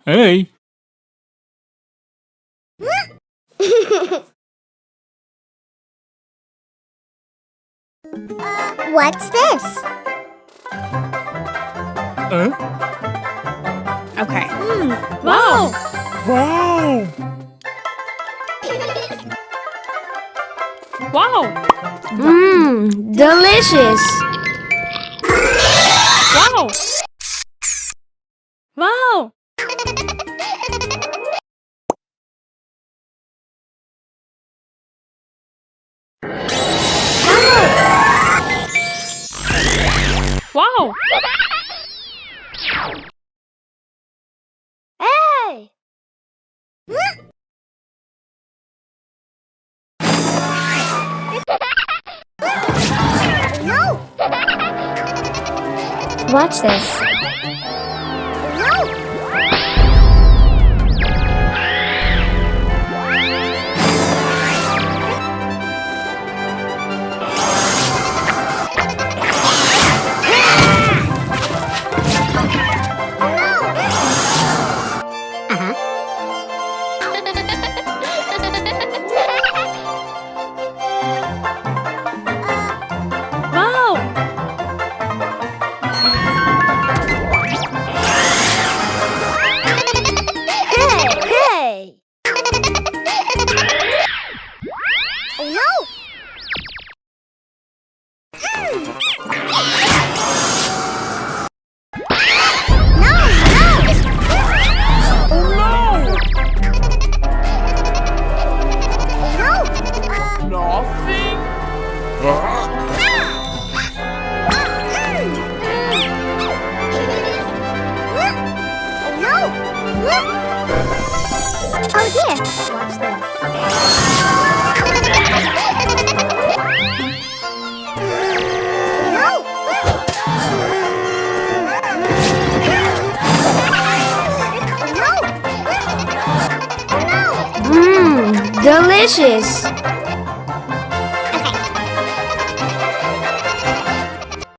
Hey. What's this? Okay. Wow. Wow. Wow. Delicious. Wow. Wow. Wow. Hey! No! Watch this. No! Wow. Hey! Oh no! Nothing? Oh dear! Watch this. Delicious!